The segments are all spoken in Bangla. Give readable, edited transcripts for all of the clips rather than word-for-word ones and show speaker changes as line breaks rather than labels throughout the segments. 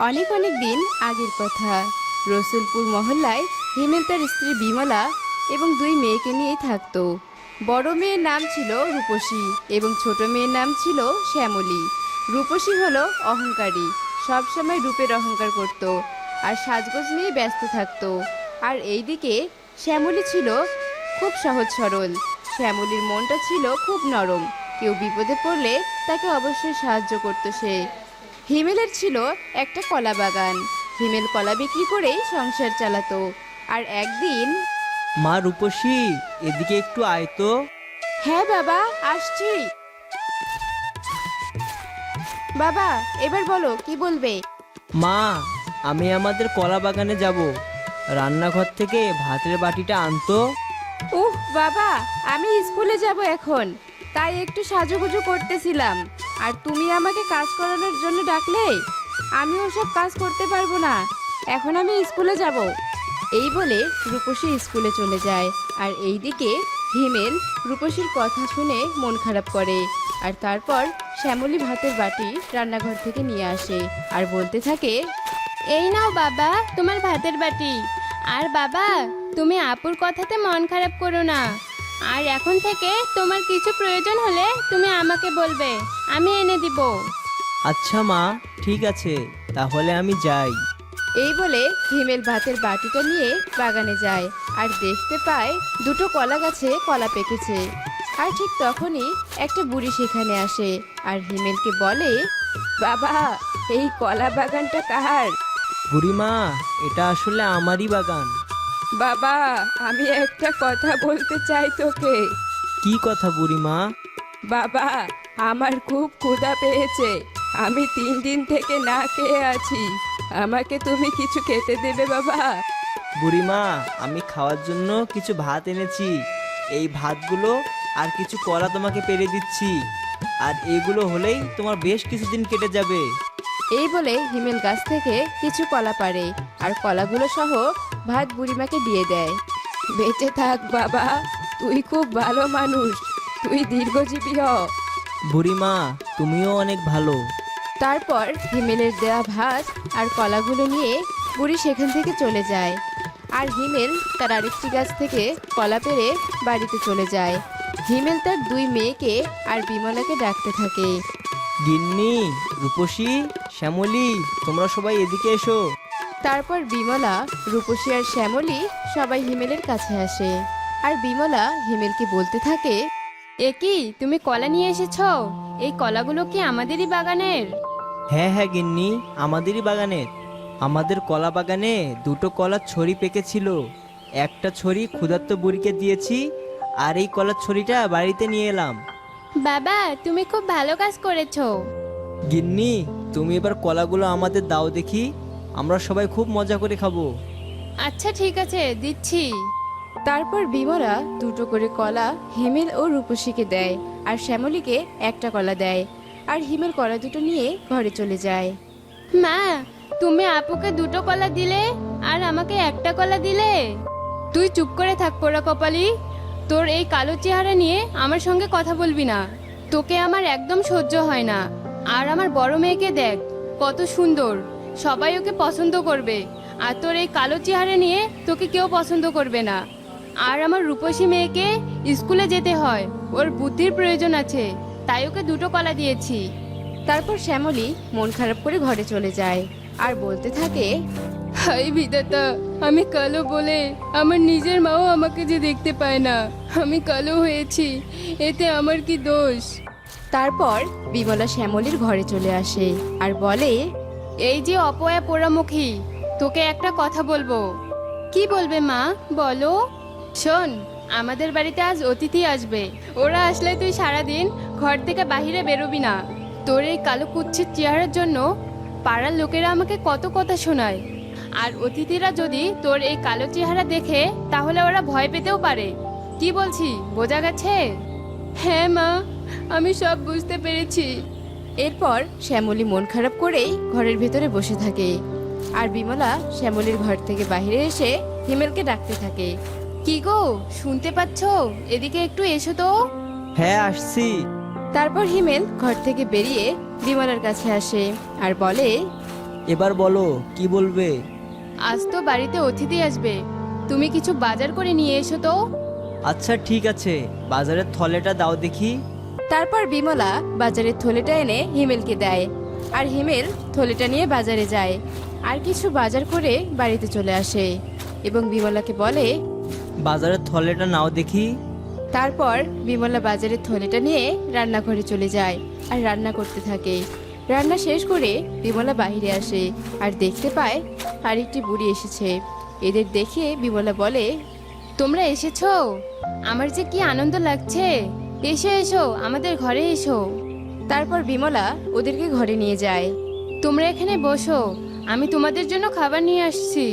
অনেক অনেক দিন আগের কথা। রসুলপুর মহল্লায় হিমেল তার স্ত্রী বিমলা এবং দুই মেয়েকে নিয়ে থাকতো। বড় মেয়ের নাম ছিল রূপসী এবং ছোট মেয়ের নাম ছিল শ্যামলী। রূপসী হলো অহংকারী, সবসময় রূপের অহংকার করত আর সাজগোজ নিয়ে ব্যস্ত থাকতো। আর এইদিকে শ্যামলী ছিল খুব সহজ সরল। শ্যামলীর মনটা ছিল খুব নরম, কেউ বিপদে পড়লে তাকে অবশ্যই সাহায্য করত সে। হিমেলের ছিল একটা কলা বাগান। হিমেল কলা বিক্রি করেই সংসার চালাতো। আর একদিন,
মা রূপসী, এদিকে একটু আয় তো।
হ্যাঁ বাবা, আসছি। বাবা, এবার বলো কি বলবে?
মা, আমি আমাদের কলা বাগানে যাব, রান্নাঘর থেকে ভাতের বাটিটা আনতো।
বাবা, আমি স্কুলে যাব এখন, তাই একটু সাজুগুজু করতেছিলাম। আর তুমি আমাকে কাজ করানোর জন্য ডাকলে, আমি ওসব কাজ করতে পারবো না, এখন আমি স্কুলে যাব। এই বলে রূপসী স্কুলে চলে যায়। আর এইদিকে হিমেল রূপসীর কথা শুনে মন খারাপ করে। আর তারপর শ্যামলী ভাতের বাটি রান্নাঘর থেকে নিয়ে আসে আর বলতে থাকে,
এই নাও বাবা তোমার ভাতের বাটি। আর বাবা, তুমি আপুর কথাতে মন খারাপ করো না। আর এখন থেকে তোমার কিছু প্রয়োজন হলে তুমি আমাকে বলবে, আমি এনে দিব।
আচ্ছা মা, ঠিক আছে, তাহলে আমি যাই।
এই বলে হিমেল ভাতের বাটিটা নিয়ে বাগানে যায় আর দেখতে পায় দুটো কলা গাছে কলা পেকেছে। আর ঠিক তখনই একটা বুড়ি সেখানে আসে আর হিমেলকে বলে, বাবা, এই কলা বাগানটা কার?
বুড়িমা, এটা আসলে আমারই বাগান।
বাবা, আমি একটা কথা বলতে চাই তোকে।
কি কথা বুড়িমা?
বাবা, আমার খুব ক্ষুধা পেয়েছে, আমি 3 দিন থেকে না খেয়ে আছি, আমাকে তুমি কিছু খেতে দেবে বাবা?
বুড়িমা, আমি খাওয়ার জন্য কিছু ভাত এনেছি, এই ভাতগুলো আর কিছু কলা তোমাকে পেরে দিচ্ছি, আর এইগুলো হলেই তোমার বেশ কিছুদিন কেটে যাবে।
এই বলে হিমেল গাছ থেকে কিছু কলা পাড়ে আর কলাগুলো সহ ভাত বুড়িমাকে দিয়ে দেয়। বেঁচে থাক বাবা, তুই খুব ভালো মানুষ, তুই দীর্ঘজীবী হ।
বুড়িমা, তুমিও অনেক ভালো।
তারপর হিমেলের দেয়া ভাত আর কলাগুলো নিয়ে বুড়ি সেখান থেকে চলে যায়। আর হিমেল তার আরেকটি গাছ থেকে কলা পেড়ে বাড়িতে চলে যায়। হিমেল তার দুই মেয়েকে আর বিমলাকে ডাকতে থাকে।
গিন্নি, রূপসী, শ্যামলী, তোমরা সবাই এদিকে এসো।
তারপর বিমলা, রূপসী আর শ্যামলী সবাই হিমেলের কাছে আসে। আর বিমলা হিমেলকে বলতে থাকে,
এ কি, তুমি কলা নিয়ে এসেছো? এই কলাগুলো কি আমাদেরই বাগানের?
হ্যাঁ হ্যাঁ গিন্নি, আমাদেরই বাগানের। আমাদের কলা বাগানে দুটো কলার ছড়ি পেকেছিল, একটা ছড়ি ক্ষুধার্ত বুড়িকে দিয়েছি, আর এই কলার ছড়িটা বাড়িতে নিয়ে এলাম।
বাবা, তুমি খুব ভালো কাজ করেছো।
গিন্নি, তুমি এবার কলাগুলো আমাদের দাও দেখি, আমরা সবাই খুব মজা করে খাবো।
আচ্ছা ঠিক আছে, দিচ্ছি।
তারপর বিমলা দুটো করে কলা হিমেল ও রূপসীকে দেয় আর শ্যামলীকে একটা কলা দেয়। আর হিমেল কলা দুটো নিয়ে ঘরে চলে যায়।
মা, তুমি আপুকে দুটো কলা দিলে আর আমাকে একটা কলা দিলে। তুই চুপ করে থাক পোড়া কপালি, তোর এই কালো চেহারা নিয়ে আমার সঙ্গে কথা বলবি না, তোকে আমার একদম সহ্য হয় না। আর আমার বড় মেয়েকে দেখ, কত সুন্দর, সবাই ওকে পছন্দ করবে। আর তোর এই কালো চেহারা নিয়ে তোকে কেউ পছন্দ করবে না। আর আমার রূপসী মেয়েকে স্কুলে যেতে হয়, ওর বুদ্ধির প্রয়োজন আছে, তাই ওকে দুটো কলা দিয়েছি।
তারপর শ্যামলী মন খারাপ করে ঘরে চলে যায় আর বলতে থাকে,
হাই বিধাতা, আমি কালো বলে আমার নিজের মাও আমাকে যে দেখতে পায় না, আমি কালো হয়েছি, এতে আমার কি দোষ?
তারপর বিমলা শ্যামলীর ঘরে চলে আসে আর বলে,
এই যে অপয়া পোড়ামুখী, তোকে একটা কথা বলবো। কি বলবে মা, বলো। শোন, আমাদের বাড়িতে আজ অতিথি আসবে, ওরা আসলে তুই সারাদিন ঘর থেকে বাহিরে বেরোবি না। তোর এই কালো কুচ্ছিত চেহারার জন্য পাড়ার লোকেরা আমাকে কত কথা শোনায়। আর অতিথিরা যদি তোর এই কালো চেহারা দেখে তাহলে ওরা ভয় পেতেও পারে। কি বলছি, বোঝা গেছে? হ্যাঁ মা, আমি সব বুঝতে পেরেছি।
এরপর শ্যামলী মন খারাপ করেই ঘরের ভেতরে বসে থাকে। আর বিমলা শ্যামলীর ঘর থেকে বাইরে এসে হিমেলকে ডাকতে থাকে।
কি গো, শুনতে পাচ্ছ? এদিকে একটু এসো তো।
হ্যাঁ, আসছি।
তারপর হিমেল ঘর থেকে বেরিয়ে বিমলার কাছে আসে আর বলে,
এবার বলো কি বলবে?
আজ তো বাড়িতে অতিথি আসবে, তুমি কিছু বাজার করে নিয়ে এসো তো।
আচ্ছা ঠিক আছে, বাজারের থলেটা দাও দেখি।
তারপর বিমলা বাজারের থলেটা এনে হিমেলকে দেয়, আর হিমেল থলেটা নিয়ে বাজারে যায় আর কিছু বাজার করে বাড়িতে চলে আসে এবং বিমলাকে বলে।
বাজারের থলেটা নাও দেখি।
তারপর বিমলা বাজারের থলেটা নিয়ে রান্নাঘরে চলে যায় আর রান্না করতে থাকে। রান্না শেষ করে বিমলা বাইরে আসে আর দেখতে পায় আরেকটি বুড়ি এসেছে। এদের দেখে বিমলা বলে,
তোমরা এসেছো, আমার যে কি আনন্দ লাগছে। এসো এসো, আমাদের ঘরে এসো।
তারপর বিমলা ওদেরকে ঘরে নিয়ে যায়।
তোমরা এখানে বসো, আমি তোমাদের জন্য খাবার নিয়ে আসছি।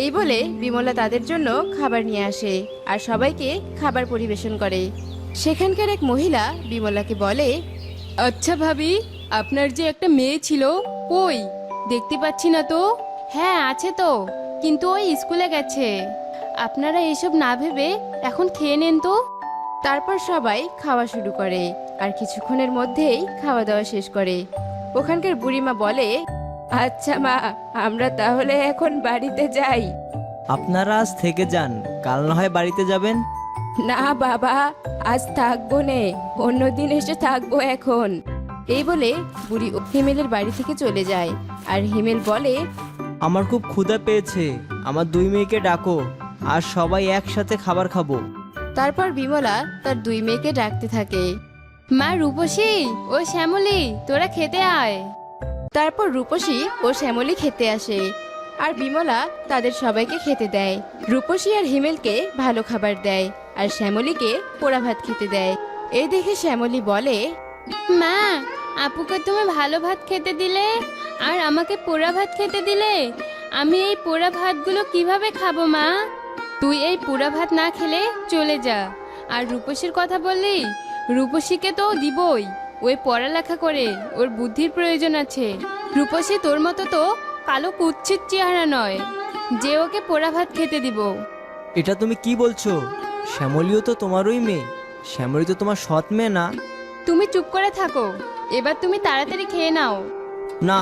এই বলে বিমলা তাদের জন্য খাবার নিয়ে আসে আর সবাইকে খাবার পরিবেশন করে। সেখানকার এক মহিলা বিমলাকে বলে,
আচ্ছা ভাবি, আপনার যে একটা মেয়ে ছিল, কই? দেখতে পাচ্ছি না তো। হ্যাঁ আছে তো, কিন্তু ওই স্কুলে গেছে। আপনারা এসব না ভেবে এখন খেয়ে নেন তো।
তারপর সবাই খাওয়া শুরু করে আর কিছুক্ষণের মধ্যেই খাওয়া দাওয়া শেষ করে। ওখানকার বুড়িমা বলে, আচ্ছা মা, আমরা তাহলে এখন বাড়িতে যাই।
আপনারা আজ থেকে যান, কাল না হয় বাড়িতে যাবেন।
না বাবা, আজ থাকবো নে, অন্যদিন এসে থাকবো এখন। এই বলে বুড়ি হিমেলের বাড়ি থেকে চলে যায় আর হিমেল বলে,
আমার খুব ক্ষুধা পেয়েছে, আমার 2 মেয়েকে ডাকো আর সবাই একসাথে খাবার খাবো।
তারপর বিমলা তার 2 মেয়েকে ডাকতে থাকে।
মা রূপসী ও শ্যামলী, তোরা খেতে আয়।
তারপর রূপসী ও শ্যামলী খেতে আসে আর বিমলা তাদের সবাইকে খেতে দেয়। রূপসী আর হিমেলকে ভালো খাবার দেয় আর শ্যামলীকে পোড়া ভাত খেতে দেয়। এই দেখে শ্যামলী বলে,
মা, আপুকে তুমি ভালো ভাত খেতে দিলে আর আমাকে পোড়া ভাত খেতে দিলে। আমি এই পোড়া ভাতগুলো কিভাবে খাবো মা? তুই এই পোড়া ভাত না খেলে চলে যা। আর রূপসীর কথা বললি, রূপসীকে তো দিবই, ওই পড়ালেখা করে ওর বুদ্ধির প্রয়োজন আছে। রূপসী তোর মতো তো কালো কুৎসিত চেহারা নয় যে ওকে পোড়া ভাত খেতে দিব।
এটা তুমি কি বলছো? শ্যামলীও তো তোমারই মেয়ে, শ্যামলী তো তোমার সৎ মেয়ে না?
তুমি চুপ করে থাকো, এবার তুমি তাড়াতাড়ি খেয়ে নাও।
না,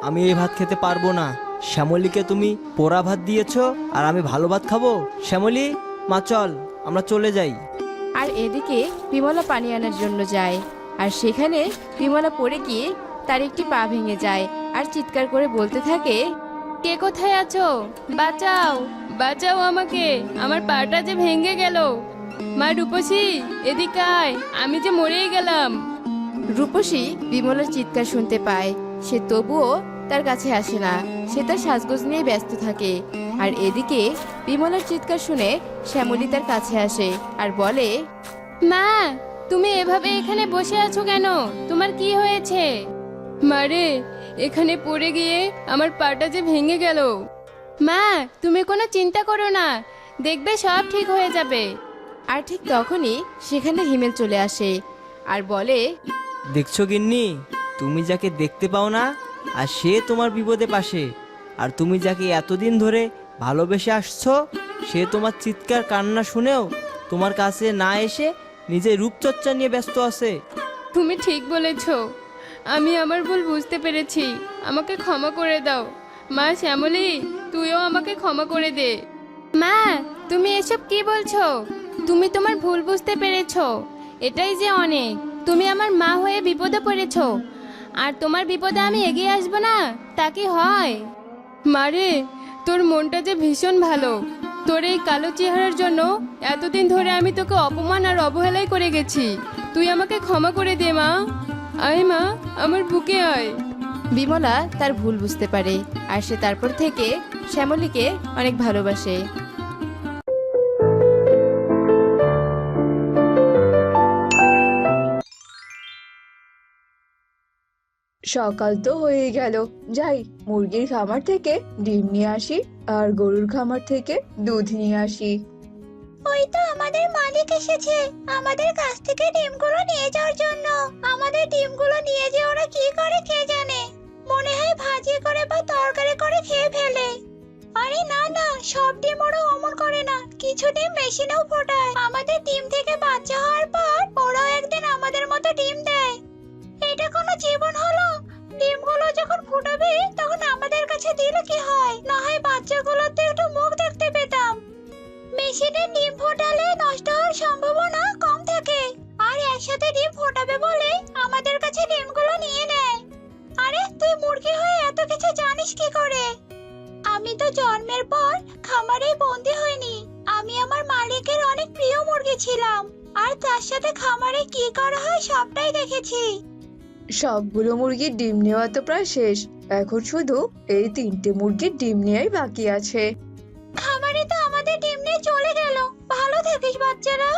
আমি এই ভাত খেতে পারবো না। শ্যামলীকে তুমি পোড়া ভাত দিয়েছো আর আমি ভালো ভাত খাবো? শ্যামলী মা, চল আমরা চলে যাই।
আর এদিকে বিমলা পানি আনার জন্য যায় আর সেখানে বিমলা পড়ে গিয়ে তার একটি পা ভেঙে যায় আর চিৎকার করে বলতে থাকে,
কে কোথায় আছো? বাঁচাও, বাঁচাও আমাকে, আমার পাটা যে ভেঙে গেল। মা রূপসী, এদিকে আয়, আমি যে মরেই গেলাম।
রূপসী বিমলার চিৎকার শুনতে পায়, সে তবুও তার কাছে আসে না। সে তার সাজগোজ নিয়ে ব্যস্ত থাকে। আর এদিকে বিমলার চিৎকার শুনে শ্যামলী তার কাছে আসে আর বলে,
মা, তুমি এভাবে এখানে বসে আছো কেন? তোমার কি হয়েছে? মারে, এখানে পড়ে গিয়ে আমার পাটা যে ভেঙে গেল। মা, তুমি কোনো চিন্তা করো না, দেখবে সব ঠিক হয়ে যাবে।
আর ঠিক তখনই সেখানে হিমেল চলে আসে আর বলে,
দেখছো গিন্নি, তুমি যাকে দেখতে পাও না আর সে তোমার বিপদে পাশে, আর তুমি যাকে এতদিন ধরে ভালোবেসে আসছো সে তোমার চিৎকার কান্না শুনেও তোমার কাছে না এসে নিজের রূপচর্চা নিয়ে ব্যস্ত আছে।
তুমি ঠিক বলেছো, আমি আমার ভুল বুঝতে পেরেছি, আমাকে ক্ষমা করে দাও। মা শ্যামলী, তুইও আমাকে ক্ষমা করে দে। মা, তুমি এসব কি বলছো? তুমি তোমার ভুল বুঝতে পেরেছো, এটাই যে অনেক। তুমি আমার মা হয়ে বিপদে পড়েছো, আর তোমার বিপদে আমি এগিয়ে আসবো না, তা কি হয়? মারে, তোর মনটা যে ভীষণ ভালো। তোর এই কালো চেহারার জন্য এতদিন ধরে আমি তোকে অপমান আর অবহেলাই করে গেছি। তুই আমাকে ক্ষমা করে দে মা। আয় মা, আমার বুকে আয়।
বিমলা তার ভুল বুঝতে পারে আর সে তারপর থেকে শ্যামলীকে অনেক ভালোবাসে।
সকাল তো হয়ে গেল, যাই মুরগির খামার থেকে ডিম নিয়ে আসি আর গরুর খামার থেকে দুধ নিয়ে আসি। ওই তো আমাদের মালিক এসেছে আমাদের কাছ থেকে ডিমগুলো নিয়ে যাওয়ার জন্য। আমাদের ডিমগুলো নিয়ে যে ওরা কি করে কে জানে, মনে হয় ভাজি করে বা তরকারি করে খেয়ে ফেলে। আরে না না, সব ডিম ওরা অমন করে না, কিছু ডিম মেশিনেও ফোটায়। আমাদের ডিম থেকে বাচ্চা হওয়ার পর ওরাও একদিন আমাদের মতো ডিম দেয়। এটা কোনো জীবন হলো? ডিমগুলো যখন ফুটাবে তখন আমাদের কাছে দিলে কি হয়, না হয় বাচ্চাগুলোর তো একটু মুখ দেখতে পেতাম। মেশিনে ডিম ফোটালে নষ্ট হওয়ার সম্ভাবনা কম থাকে, আর একসাথে ডিম ফোটাবে বলে আমাদের কাছে ডিমগুলো নিয়ে নেয়। আরে তুই মুরগি হয়ে এত কিছু জানিস কি করে? আমি তো জন্মের পর খামারেই বন্দি হইনি, আমি আমার মালিকের অনেক প্রিয় মুরগি ছিলাম, আর তার সাথে খামারে কি করা হয় সবটাই দেখেছি। সবগুলো মুরগির ডিম নেওয়া তো প্রায় শেষ, এখন শুধু এই 3টে মুরগির ডিম নেওয়াই বাকি আছে। খামারে তো আমাদের ডিম নিয়ে চলে গেল, ভালো থাকিস বাচ্চারা।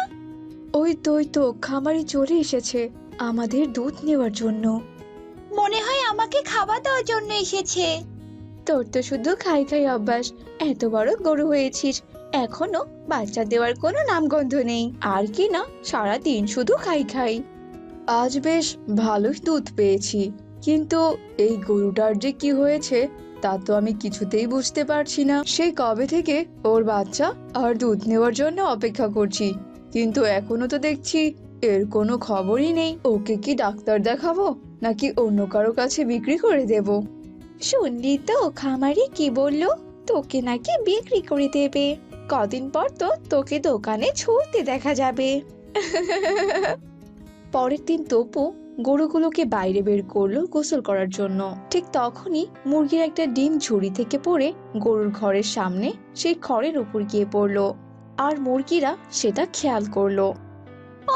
ওই তো খামারে চলে এসেছে আমাদের দুধ নেওয়ার জন্য। মনে হয় আমাকে খাবার দেওয়ার জন্য এসেছে। তোর তো শুধু খাই খাই অভ্যাস, এত বড় গরু হয়েছিস, এখনো বাচ্চা দেওয়ার কোনো নামগন্ধ নেই, আর কি না সারা দিন শুধু খাই খাই। আজ বেশ ভালোই দুধ পেয়েছি, কিন্তু এই গরুটার যে কি হয়েছে তা তো আমি কিছুতেই বুঝতে পারছি না। সেই কবে থেকে ওর বাচ্চা আর দুধ নেওয়ার জন্য অপেক্ষা করছি, কিন্তু এখনো তো দেখছি এর কোনো খবরই নেই। ওকে কি ডাক্তার দেখাবো নাকি অন্য কারো কাছে বিক্রি করে দেব? শুনলি তো খামারি কি বললো, তোকে নাকি বিক্রি করে দেবে, কদিন পর তো তোকে দোকানে ছুটতে দেখা যাবে। পরের দিন তপু গরুগুলোকে বাইরে বের করলো গোসল করার জন্য। ঠিক তখনই মুরগির একটা ডিম ঝুড়ি থেকে পড়ে গরুর ঘরের সামনে সেই খড়ের উপর গিয়ে পড়লো, আর মুরগিরা সেটা খেয়াল করলো।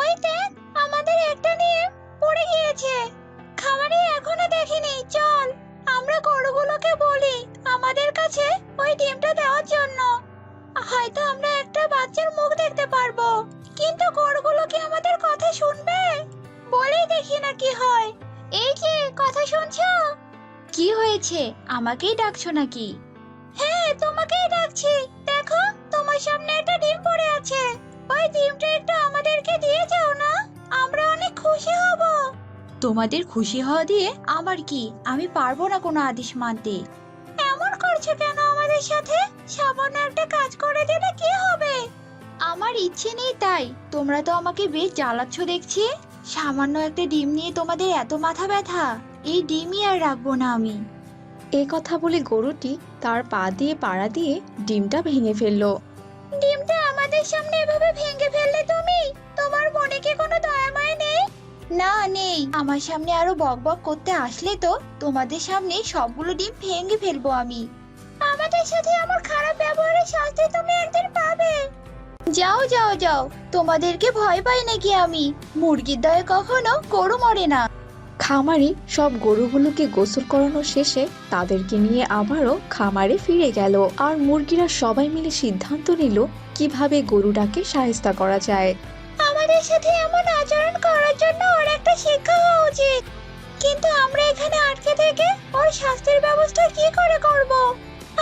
ওই দেখ, আমাদের একটা ডিম পড়ে গিয়েছে, খামারে এখনো দেখিনি, চল আমরা গরুগুলোকে বলি আমাদের কাছে ওই ডিমটা দেওয়ার জন্য, হয়তো আমরা একটা বাচ্চার মুখ দেখতে পারবো। কিন্তু গরুগুলো কি আমাদের কথা শুনবে? বলেই দেখি না কি হয়। এই যে কথা শুনছো? কি হয়েছে, আমাকেই ডাকছো নাকি? হ্যাঁ, তোমাকেই ডাকছি। দেখো, তোমার সামনে একটা ডিম পড়ে আছে, ওই ডিমটা একটু আমাদেরকে দিয়ে যাও না, আমরা অনেক খুশি হব। তোমাদের খুশি হওয়া দিয়ে আমার কি, আমি পারবো না কোনো আদেশ মানতে। এমন করছো কেন আমাদের সাথে? সামান্য একটা কাজ করে দিলে কি হবে? আমার ইচ্ছে নেই তাই, তোমরা তো আমাকে বেশ জ্বালাচ্ছ দেখছি। সামান্য একটা ডিম নিয়ে তোমাদের এত মাথা ব্যথা, এই ডিমই আর রাখবো না আমি। এই কথা বলে গরুটি তার পা দিয়ে পাড়া দিয়ে ডিমটা ভেঙে ফেললো। ডিমটা আমাদের সামনে এভাবে ভেঙে ফেললে তুমি? তোমার মনে কি কোনো দয়া মায়া নেই? না নেই, আমার সামনে আরো বকবক করতে আসলে তো তোমাদের সামনে সবগুলো ডিম ভেঙে ফেলবো আমি। আমাদের সাথে আমার খারাপ ব্যবহারের শাস্তি তুমি একদিন পাবে। যাও যাও যাও, তোমাদেরকে ভয় পাই নাকি আমি? মুরগির দয়ে কখনো গরু মরে না। খামারি সব গরুগুলোকে গোসল করানো শেষে তাদেরকে নিয়ে আবারও খামারে ফিরে গেল, আর মুরগিরা সবাই মিলে সিদ্ধান্ত নিল কিভাবে গরুটাকে শায়েস্তা করা যায়। আমাদের সাথে এমন আচরণ করার জন্য ওর একটা শিক্ষা হওয়া উচিত, কিন্তু আমরা এখানে আটকে থেকে ওর শাস্তির ব্যবস্থা কি করে করব?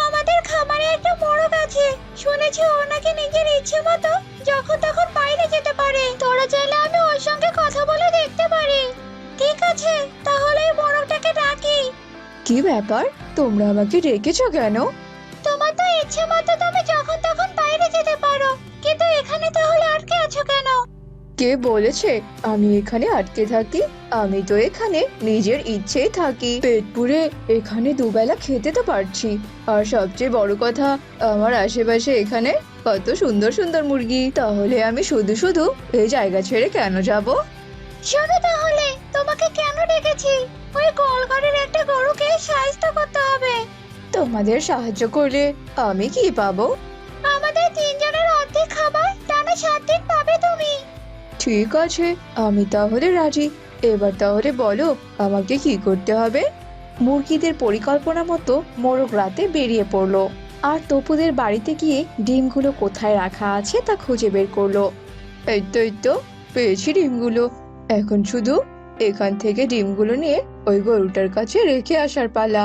আমাদের খামারে একটা মোরগ আছে, শুনেছি ও নাকি নিজের ইচ্ছে মতো যখন তখন বাইরে যেতে পারে। তোরা চাইলে আমি ওর সঙ্গে কথা বলে দেখতে পারি। ঠিক আছে, তাহলে এই মোরগটাকে ডাকি। কি ব্যাপার, তোমরা আমাকে রেখেছো কেন? তোমার তো ইচ্ছে মতো তুমি যখন তখন বাইরে যেতে পারো, কিন্তু এখানে তাহলে আটকে আছো কেন? কে বলেছে আমি এখানে আটকে থাকি? আমি তো এখানে নিজের ইচ্ছেই থাকি, পেট পুরে এখানে দুবেলা খেতে তো পারছি, আর সবচেয়ে বড় কথা আমার আশেপাশে এখানে কত সুন্দর সুন্দর মুরগি, তাহলে আমি শুধু শুধু এই জায়গা ছেড়ে কেন যাব? শোনো তাহলে, তোমাকে কেন ডেকেছি? ওই গোলঘরের একটা গরুকে শায়েস্তা করতে হবে। তোমাদের সাহায্য করলে আমি কি পাবো? আমাদের 3 জনের অর্ধেক খাবার টানা 7 দিন পাবে তুমি। ঠিক আছে, আমি তাহলে রাজি। এবার তাহলে বলো আমাকে কি করতে হবে? মুরগিদের পরিকল্পনা মতো মোরগ রাতে বেরিয়ে পড়লো, আর তপুদের বাড়িতে গিয়ে ডিমগুলো কোথায় রাখা আছে তা খুঁজে বের করলো। এই তো পেয়েছি ডিমগুলো, এখন শুধু এখান থেকে ডিমগুলো নিয়ে ওই গরুটার কাছে রেখে আসার পালা।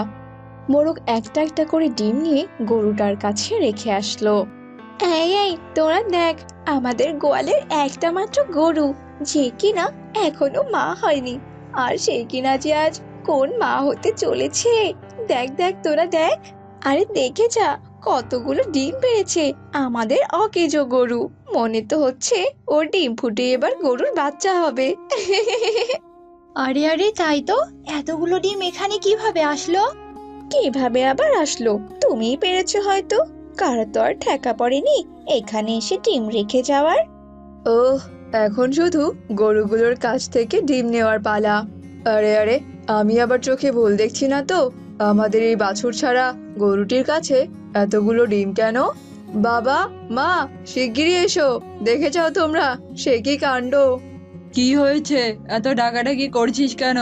মোরগ একটা একটা করে ডিম নিয়ে গরুটার কাছে রেখে আসলো। এই তোরা দেখ, আমাদের গোয়ালের একটা মাত্র গরু, যে কিনা এখনো মা হয়নি, আর সেই কিনা যে আজ কোন মা হতে চলেছে। দেখ দেখ তোরা দেখ, আরে দেখে যা কতগুলো ডিম পেয়েছে আমাদের অকেজো গরু। মনে তো হচ্ছে ওর ডিম ফুটে এবার গরুর বাচ্চা হবে। ও
আরে আরে, তাই তো, এতগুলো ডিম এখানে কিভাবে আসলো?
কিভাবে আবার আসলো? তুমিই পেরেছো হয়তো। কারো তো আর ঠেকা পড়েনি এখানে এসে ডিম রেখে যাওয়ার। ওহ, এখন শুধু গরুগুলোর কাছ থেকে ডিম নেওয়ার পালা। আরে আরে, আমি আবার চোখে ভুল দেখছি না তো? আমাদের এই বাছুর ছাড়া গরুটির কাছে এতগুলো ডিম কেন? বাবা, মা, শিগগিরই এসো, দেখে যাও তোমরা, সে কি কাণ্ড!
কি হয়েছে? এত ডাকাডাকি করছিস কেন?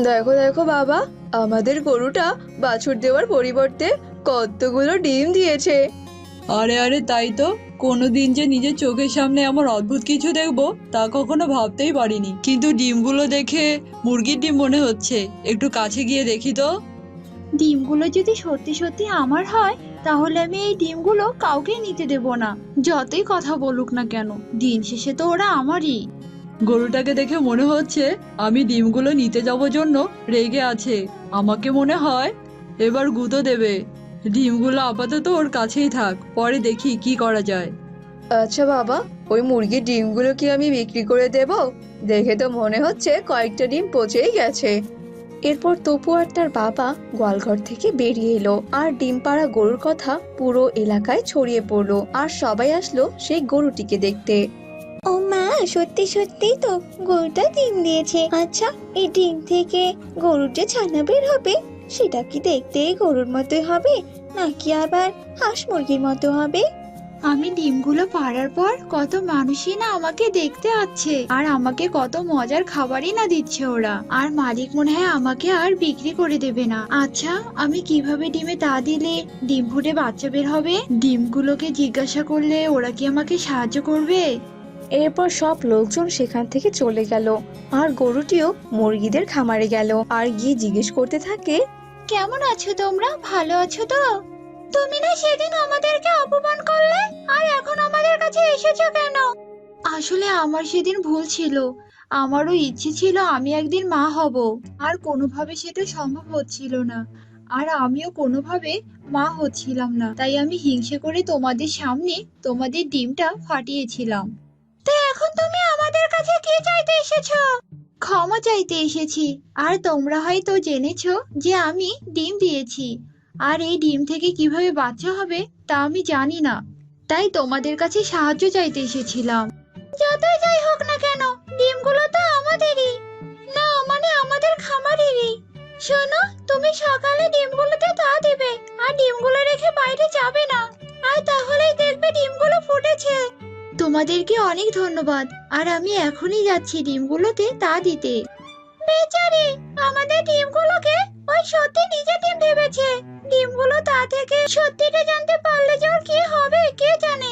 দেখো দেখো বাবা, আমাদের গরুটা বাছুর দেওয়ার পরিবর্তে কতগুলো ডিম দিয়েছে।
আরে আরে, তাই তো। কোনোদিন যে নিজের চোখের সামনে এমন অদ্ভুত কিছু দেখবো তা কখনো ভাবতেই পারিনি। কিন্তু ডিমগুলো দেখে মুরগির ডিম মনে হচ্ছে। একটু কাছে গিয়ে দেখি তো।
ডিমগুলো যদি সত্যি সত্যি আমার হয়, তাহলে আমি এই ডিমগুলো কাউকে নিতে দেব না, যতই কথা বলুক না কেন। দিন শেষে তো ওরা আমারই।
গরুটাকে দেখে মনে হচ্ছে আমি ডিমগুলো নিতে যাব জন্য রেগে আছে। আমাকে মনে হয় এবার গুঁতো দেবে। ডিমগুলো আপাতত ওর কাছেই থাক, পরে দেখি কি করা যায়।
আচ্ছা বাবা, ওই মুরগির ডিমগুলো কি আমি বিক্রি করে দেব? দেখে তো মনে হচ্ছে কয়েকটা ডিম পচেই গেছে। এরপর তপু আর তার বাবা গোয়ালঘর থেকে বেরিয়ে এলো, আর ডিম পাড়া গরুর কথা পুরো এলাকায় ছড়িয়ে পড়লো, আর সবাই আসলো সেই গরুটিকে দেখতে। ও মা, সত্যি সত্যি তো গরুটা ডিম দিয়েছে। আচ্ছা, এই ডিম থেকে গরুর যে ছানা বের হবে, সেটা কি দেখতে গরুর মতোই হবে, নাকি আবার হাঁস মুরগির মতো হবে?
আমি ডিমগুলো পাড়ার পর কত মানুষই না আমাকে দেখতে আসছে, আর আমাকে কত মজার খাবারই না দিচ্ছে ওরা। আর মালিক মনে হয় আমাকে আর বিক্রি করে দেবে না। আচ্ছা, আমি কিভাবে ডিমে তা দিলে ডিম ফুটে বাচ্চা বের হবে? ডিমগুলোকে জিজ্ঞাসা করলে ওরা কি আমাকে সাহায্য করবে?
এরপর সব লোকজন সেখান থেকে চলে গেল, আর গরুটিও মুরগিদের খামারে গেল, আর গিয়ে জিজ্ঞেস করতে থাকে,
কেমন আছো তোমরা? ভালো আছো তো? তুমি না সেদিন আমাদেরকে অপমান করলে, আর এখন আমাদের কাছে এসেছো কেন? আসলে আমার সেদিন ভুল ছিল। আমারও ইচ্ছে ছিল আমি একদিন মা হব, আর কোনোভাবে সেটা সম্ভব হচ্ছিল না। আর আমিও কোনোভাবে মা হচ্ছিলাম না, তাই আমি হিংসে করে তোমাদের সামনে তোমাদের ডিমটা ফাটিয়েছিলাম। তো এখন তুমি আমাদের কাছে কি চাইতে এসেছো? ক্ষমা চাইতে এসেছি। আর তোমরা হয়তো জেনেছো যে আমি ডিম দিয়েছি, আর এই ডিম থেকে কিভাবে বাচ্চা হবে তা আমি জানি না, তাই তোমাদের কাছে সাহায্য চাইতে এসেছিলাম। যতই যাই হোক না কেন, ডিমগুলো তো আমাদেরই, না মানে আমাদের খামারেরই। শোনো, তুমি সকালে ডিমগুলোতে তা দেবে, আর ডিমগুলো রেখে বাইরে যাবে না, আর তাহলেই দেখবে ডিমগুলো ফুটেছে। তোমাদেরকে অনেক ধন্যবাদ, আর আমি এখনই যাচ্ছি ডিমগুলোতে তা দিতে। বেচারি, আমাদের ডিমগুলোকে ওই সত্যি নিজে ডিম ভেবেছে। ডিমগুলো তা থেকে সত্যিটা জানতে পারলে যে ওর কি হবে কে জানে।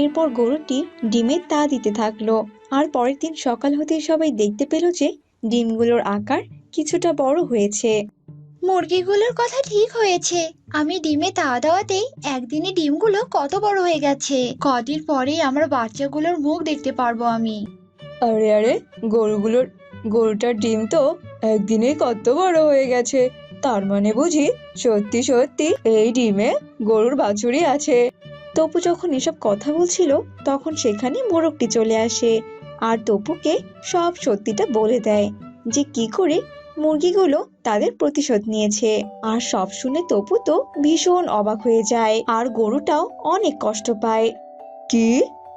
এরপর গরুটি ডিমের তা দিতে থাকলো, আর পরের দিন সকাল হতেই সবাই দেখতে পেল যে ডিমগুলোর আকার কিছুটা বড় হয়েছে।
মুরগিগুলোর কথা ঠিক হয়েছে। আমি ডিমে তা দেওয়াতেই একদিনে ডিমগুলো কত বড় হয়ে গেছে। কদিন পরেই আমার বাচ্চাগুলোর মুখ দেখতে পারবো আমি।
আরে আরে, গরুটার ডিম তো একদিনে কত বড় হয়ে গেছে। তার মানে বুঝি সত্যি সত্যি এই ডিমে গরুর বাছুরই আছে। তপু যখন এসব কথা বলছিল, তখন সেখানে মোরগটি চলে আসে, আর তপুকে সব সত্যিটা বলে দেয় যে কি করে মুরগিগুলো তাদের প্রতিশোধ নিয়েছে। আর সব শুনে তপু তো ভীষণ অবাক হয়ে যায়, আর গরুটাও অনেক কষ্ট পায়। কি?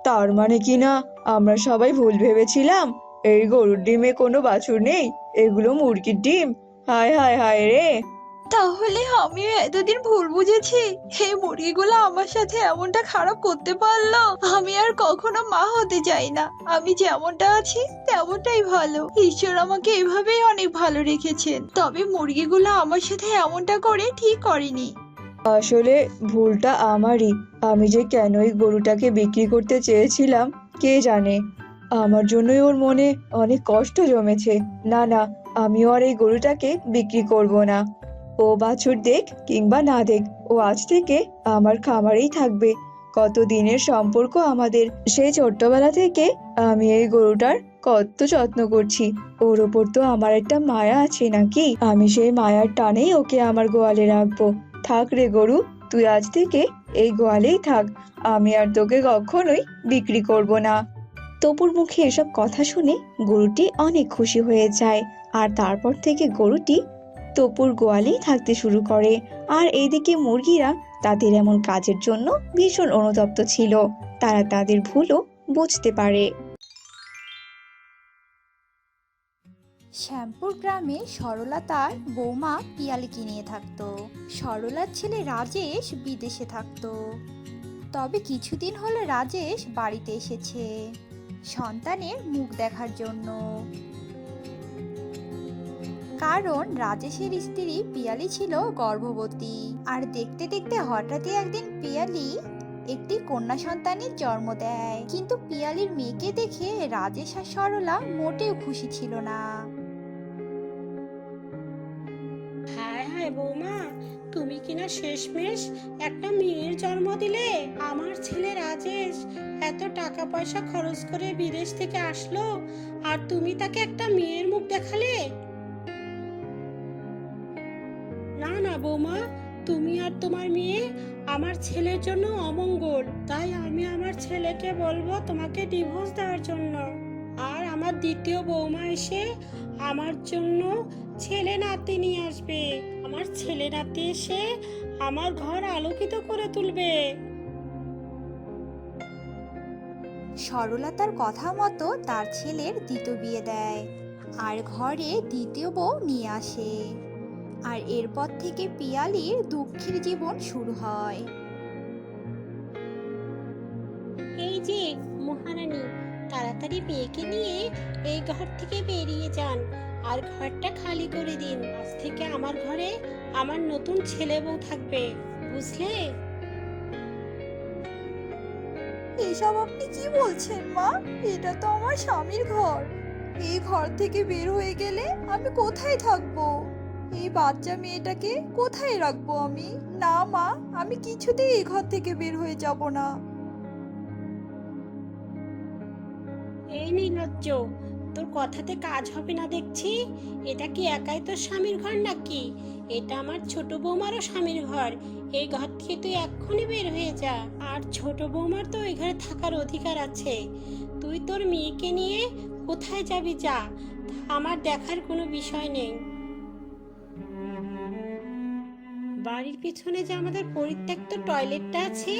তার মানে কি না আমরা সবাই ভুল ভেবেছিলাম? এই গরুর ডিমে কোনো বাছুর নেই, এগুলো মুরগির ডিম। হায় হায় হায় রে!
তাহলে আমিও এতদিন ভুল বুঝেছি। এই মুরগিগুলো আমার সাথে এমনটা খারাপ করতে পারলো। আমি আর কখনো মা হতে চাই না। আমি যেমনটা আছি তেমনটাই ভালো। ঈশ্বর আমাকে এভাবেই অনেক ভালো রেখেছেন। তবে মুরগিগুলো আমার সাথে এমনটা করে ঠিক করেনি।
আসলে ভুলটা আমারই। আমি যে কেন এই গরুটাকে বিক্রি করতে চেয়েছিলাম কে জানে। আমার জন্যই ওর মনে অনেক কষ্ট জমেছে। না না, আমিও আর এই গরুটাকে বিক্রি করব না। ও বাছুর দেখ কিংবা না দেখ, ও আজ থেকে আমার খামারেই থাকবে। কত দিনের সম্পর্ক আমাদের, সেই ছোট্টবেলা থেকে আমি এই গরুটার কত যত্ন করছি। ওর ওপর তো আমার একটা মায়া আছে নাকি, আমি সেই মায়ার টানেই ওকে আমার গোয়ালে রাখবো। থাক রে গরু, তুই আজ থেকে এই গোয়ালেই থাক। আমি আর তোকে কখনোই বিক্রি করব না। তপুর মুখে এসব কথা শুনে গরুটি অনেক খুশি হয়ে যায়। আর তারপর থেকে গরুটি তপুর গোয়ালেই থাকতে শুরু করে। আর এইদিকে মুরগিরা তাদের এমন কাজের জন্য ভীষণ অনুতপ্ত ছিল। তারা তাদের ভুলও বুঝতে পারে।
শ্যামপুর গ্রামে সরলা তার বৌমা পিয়ালিকে নিয়ে থাকতো। সরলার ছেলে রাজেশ বিদেশে থাকতো। তবে কিছুদিন হলো রাজেশ বাড়িতে এসেছে সন্তানের মুখ দেখার জন্য। কারণ রাজেশের স্ত্রী পিয়ালি ছিল গর্ভবতী। আর দেখতে দেখতে হঠাৎই একদিন পিয়ালি একটি কন্যা সন্তানের জন্ম দেয়। কিন্তু পিয়ালির মেয়েকে দেখে রাজেশ আর সরলা মোটেও খুশি ছিল না।
হায় হায় বৌমা, তুমি কিনা শেষমেশ একটা মেয়ের জন্ম দিলে। আমার ছেলে রাজেশ এত টাকা পয়সা খরচ করে বিদেশ থেকে আসলো, আর তুমি তাকে একটা মেয়ের মুখ দেখালে। না না বৌমা, তুমি আর তোমার মেয়ে আমার ছেলের জন্য অমঙ্গল। তাই আমি আমার ছেলেকে বলবো তোমাকে ডিভোর্স দেওয়ার জন্য। আর আমার দ্বিতীয় বৌমা এসে আমার জন্য ছেলে নাতি নিয়ে আসবে। আমার ছেলে নাতি এসে আমার ঘর আলোকিত করে তুলবে।
সরলা তার কথা মতো তার ছেলের দ্বিতীয় বিয়ে দেয় আর ঘরে দ্বিতীয় বউ নিয়ে আসে। আর এরপর থেকে পিয়ালির দুঃখের জীবন শুরু হয়।
এই যে মহারানী, তাড়াতাড়ি মেয়েকে নিয়ে এই ঘর থেকে বেরিয়ে যান আর ঘরটা খালি করে দিন। আজ থেকে আমার ঘরে আমার নতুন ছেলে বউ থাকবে, বুঝলে?
এসব আপনি কি বলছেন মা? এটা তো আমার স্বামীর ঘর। এই ঘর থেকে বের হয়ে গেলে আমি কোথায় থাকবো? এই বাচ্চা মেয়েটাকে কোথায় রাখবো আমি? না মা, আমি কিছুতেই এই ঘর থেকে বের হয়ে যাব না।
এই নির্লজ্জ, তোর কথাতে কাজ হবে না দেখছি। এটা কি একাই তোর স্বামীর ঘর নাকি? এটা আমার ছোট বৌমারও স্বামীর ঘর। এই ঘর থেকে তুই এক্ষুনি বের হয়ে যা। আর ছোট বৌমার তো এই ঘরে থাকার অধিকার আছে। তুই তোর মেয়েকে নিয়ে কোথায় যাবি যা, আমার দেখার কোনো বিষয় নেই। বাড়ির পিছনে যে আমাদের পরিত্যক্ত টয়লেটটা আছে,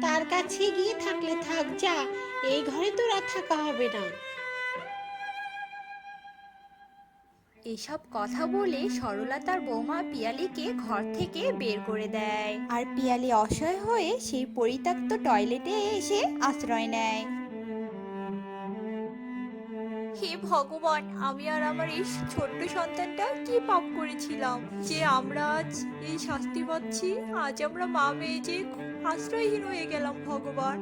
তার কাছে গিয়ে থাকলে থাক, যা। এই ঘরে তোর আর থাকা হবে না।
এসব কথা বলে সরলা তার বৌমা পিয়ালিকে ঘর থেকে বের করে দেয়। আর পিয়ালি অসহায় হয়ে সেই পরিত্যক্ত টয়লেটে এসে আশ্রয় নেয়। হে ভগবান, আমি আর আমার এই ছোট্ট সন্তানটা কি পাপ করেছিলাম যে আমরা আজ এই শাস্তি পাচ্ছি? আজ আমরা মা মেয়ে যে আশ্রয়হীন হয়ে গেলাম ভগবান।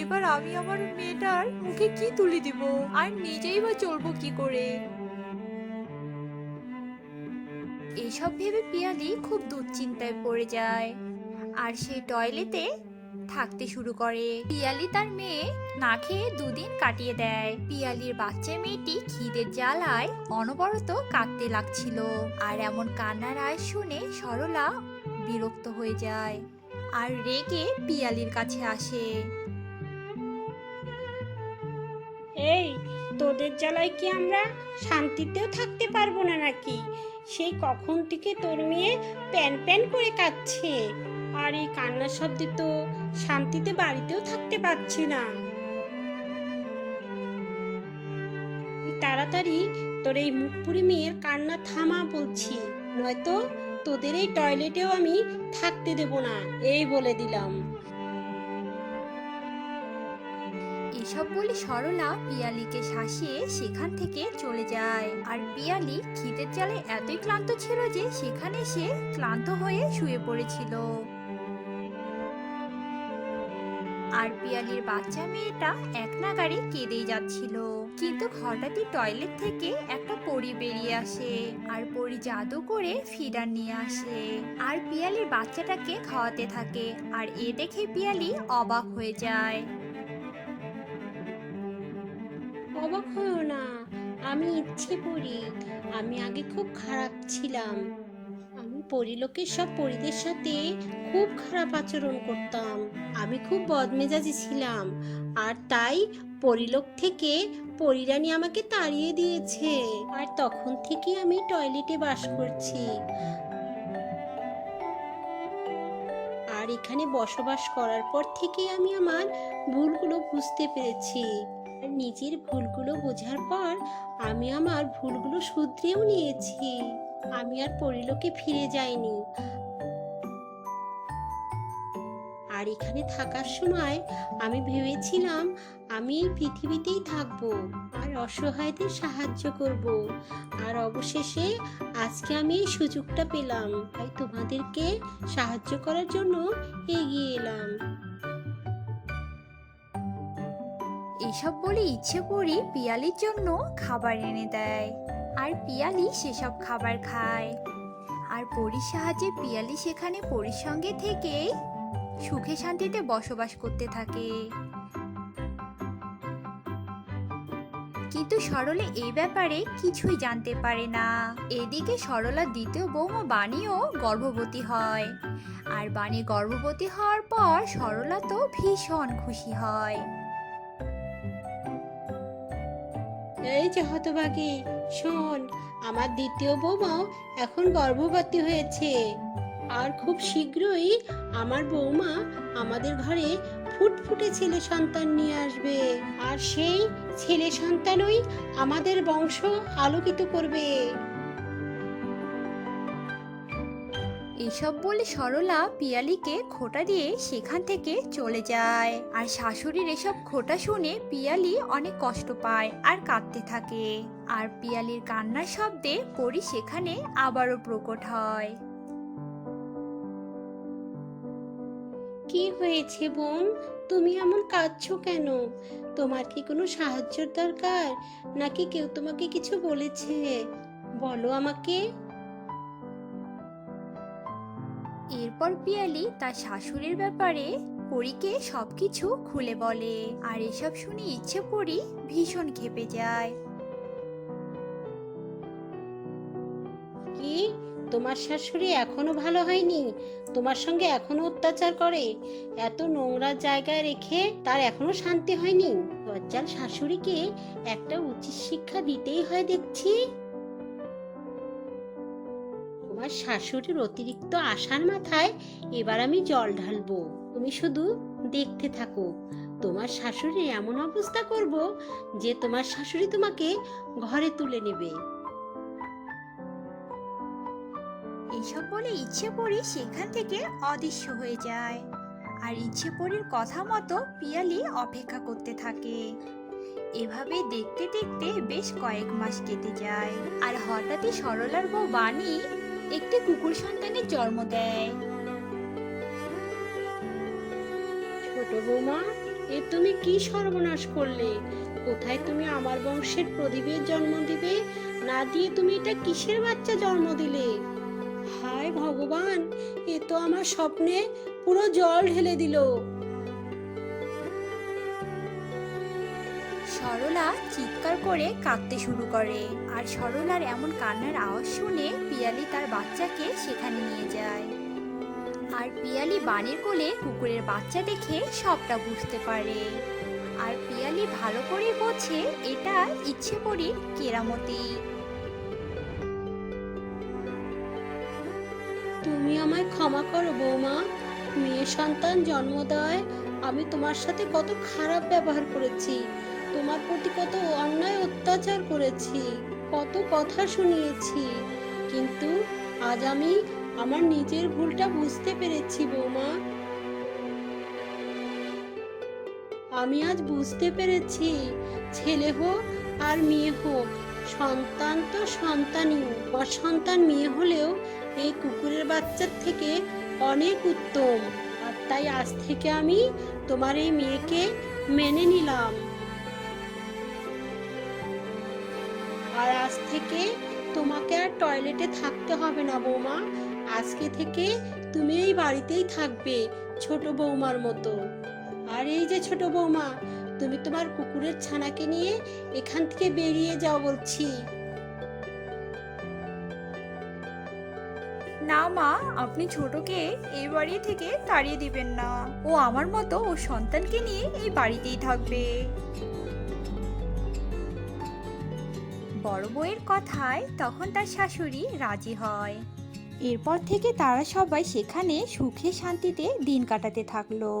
এবার আমি আমার মেয়েটার মুখে কি তুলে দিব, আর নিজেই বা চলবো কি করে? এসব ভেবে পিয়ালি খুব দুশ্চিন্তায় পড়ে যায় আর সেই টয়লেটে থাকতে শুরু করে। পিয়ালি তার মেয়ে না খেয়ে দুদিন কাটিয়ে দেয়। পিয়ালির বাচ্চা মেয়েটি খিদের জ্বালায় অনবরত কাঁদতে লাগছিল। আর এমন কান্নার আওয়াজ শুনে সরলা বিরক্ত হয়ে যায় আর রেগে পিয়ালির কাছে আসে।
এই, তোদের জ্বালায় কি আমরা শান্তিতেও থাকতে পারবো না নাকি? সেই কখন থেকে তোর মেয়ে প্যান প্যান করে কাঁদছে, আর এই কান্নার শব্দে তো শান্তিতে বাড়িতেও থাকতে পারছি না। তাড়াতাড়ি তোর এই মুখপুরি মেয়ের কান্না থামা বলছি, নয়তো তোদের এই টয়লেটেও আমি থাকতে দেব না, এই বলে দিলাম।
এসব বলে সরলা পিয়ালিকে শাসিয়ে সেখান থেকে চলে যায়। আর পিয়ালি খিদের জ্বালায় এতই ক্লান্ত ছিল যে সেখানে সে ক্লান্ত হয়ে শুয়ে পড়েছিল। আর পিয়ালির বাচ্চা মেয়েটা এক নাগাড়ে কেঁদেই যাচ্ছিল। কিন্তু হঠাৎই টয়লেট থেকে একটা পরী বেরিয়ে আসে আর পরী জাদু করে ফিডার নিয়ে আসে আর পিয়ালির বাচ্চাটাকে খাওয়াতে থাকে। আর এ দেখে পিয়ালি অবাক হয়ে যায়।
অবাক হও না, আমি ইচ্ছে করি। আমি আগে খুব খারাপ ছিলাম। আমি পরিলোকের সব পরিদের সাথে খুব খারাপ আচরণ করতাম। আমি খুব বদমেজাজি ছিলাম, আর তাই পরিলোক থেকে পরিরানী আমাকে তাড়িয়ে দিয়েছে। আর তখন থেকে আমি টয়লেটে বাস করছি। আর এখানে বসবাস করার পর থেকে আমি আমার ভুলগুলো বুঝতে পেরেছি। আর নিজের ভুলগুলো বোঝার পর আমি আমার ভুলগুলো শুধরেও নিয়েছি। আমি আর পরিলোকে ফিরে যাইনি। আর এখানে থাকার সময় আমি ভেবেছিলাম আমি এই পৃথিবীতেই থাকবো আর অসহায়দের সাহায্য করব। আর অবশেষে আজকে আমি এই সুযোগটা পেলাম, তাই তোমাদেরকে সাহায্য করার জন্য এগিয়ে এলাম।
এসব বলে ইচ্ছে করি পিয়ালির জন্য খাবার এনে দেয়, আর পিয়ালি সেসব খাবার খায়। আর পরীর সাহায্যে পিয়ালি সেখানে পরীর সঙ্গে থেকেই সুখে শান্তিতে বসবাস করতে থাকে। কিন্তু সরলা এই ব্যাপারে কিছুই জানতে পারে না। এদিকে সরলার দ্বিতীয় বৌমা বাণীও গর্ভবতী হয়। আর বাণী গর্ভবতী হওয়ার পর সরলা তো ভীষণ খুশি হয়।
এই যে হতভাগী, শোন, আমার দ্বিতীয় বৌমাও এখন গর্ভবতী হয়েছে। আর খুব শীঘ্রই আমার বৌমা আমাদের ঘরে ফুটফুটে ছেলে সন্তান নিয়ে আসবে। আর সেই ছেলে সন্তানই আমাদের বংশ আলোকিত করবে।
এসব বলে সরলা পিয়ালিকে খোঁটা দিয়ে সেখান থেকে চলে যায়। আর শাশুড়ির এসব খোঁটা শুনে পিয়ালি অনেক কষ্ট পায় আর কাঁদতে থাকে। আর পিয়ালির কান্নার শব্দে পরী সেখানে আবারও প্রকট হয়।
কি হয়েছে বোন, তুমি এমন কাঁদছো কেন? তোমার কি কোনো সাহায্যের দরকার, নাকি কেউ তোমাকে কিছু বলেছে? বলো আমাকে।
এরপর পিয়ালি তার শাশুড়ির ব্যাপারে পরীকে সবকিছু খুলে বলে। আর এসব শুনে ইচ্ছে পরী ভীষণ ক্ষেপে যায়।
কি, তোমার শাশুড়ি এখনো ভালো হয়নি? তোমার সঙ্গে এখনো অত্যাচার করে? এত নোংরা জায়গায় রেখে তার এখনো শান্তি হয়নি? লজ্জাল শাশুড়িকে একটা উচিত শিক্ষা দিতেই হয় দেখছি। তোমার শাশুড়ির অতিরিক্ত আশার মাথায় এবার আমি জল ঢালবো। তুমি শুধু দেখতে থাকো। তোমার শাশুড়ি এমন অবস্থা করব যে তোমার শাশুড়ি তোমাকে ঘরে তুলে নেবে।
এইসব বলে ইচ্ছে পরী সেখান থেকে অদৃশ্য হয়ে যায়। আর ইচ্ছে পরীর কথা মতো পিয়ালি অপেক্ষা করতে থাকে। এভাবে দেখতে দেখতে বেশ কয়েক মাস কেটে যায়। আর হঠাৎই সরলার বউ বাণী একটি কুকুর সন্তানের জন্ম দেয়।
ছোট বৌমা, এ তুমি কি সর্বনাশ করলে? কোথায় তুমি আমার বংশের প্রদীপের জন্ম দিবে, না দিয়ে তুমি এটা কিসের বাচ্চা জন্ম দিলে? হায় ভগবান, এ তো আমার স্বপ্নে পুরো জল ঢেলে দিল।
সরলা চিৎকার করে কাঁদতে শুরু করে। আর সরলার এমন কান্নার আওয়াজ শুনে পিয়ালি তার বাচ্চাকে সেখানে নিয়ে যায়। আর পিয়ালি বাণীর কোলে কুকুরের বাচ্চা দেখে সবটা বুঝতে পারে। আর পিয়ালি ভালো করে বোঝে এটা ইচ্ছে পরীর কেরামতি।
তুমি আমায় ক্ষমা করো বৌমা। মেয়ে সন্তান জন্ম দেওয়ায় আমি তোমার সাথে কত খারাপ ব্যবহার করেছি, তোমার প্রতি কত অন্যায় অত্যাচার করেছি, কত কথা শুনিয়েছি। কিন্তু আজ আমি আমার নিজের ভুলটা বুঝতে পেরেছি বৌমা। আমি আজ বুঝতে পেরেছি, ছেলে হোক আর মেয়ে হোক, সন্তান তো সন্তানই। অসন্তান মেয়ে হলেও এই কুকুরের বাচ্চার থেকে অনেক উত্তম। আর তাই আজ থেকে আমি তোমার এই মেয়েকে মেনে নিলাম। আর আজ থেকে তোমাকে আর টয়লেটে থাকতে হবে না বৌমা। আজকে থেকে তুমি এই বাড়িতেই থাকবে ছোট বৌমার মতো। আর এই যে ছোট বৌমা, তুমি তোমার কুকুরের ছানাকে নিয়ে এখান থেকে বেরিয়ে যাও বলছি।
না মা, আপনি ছোটকে এই বাড়ি থেকে তাড়িয়ে দিবেন না। ও আমার মতো ও সন্তানকে নিয়ে এই বাড়িতেই থাকবে। বড় বউয়ের কথায় তখন তার শাশুড়ি রাজি হয়। এরপর থেকে তারা সবাই সেখানে সুখে শান্তিতে দিন কাটাতে থাকলো।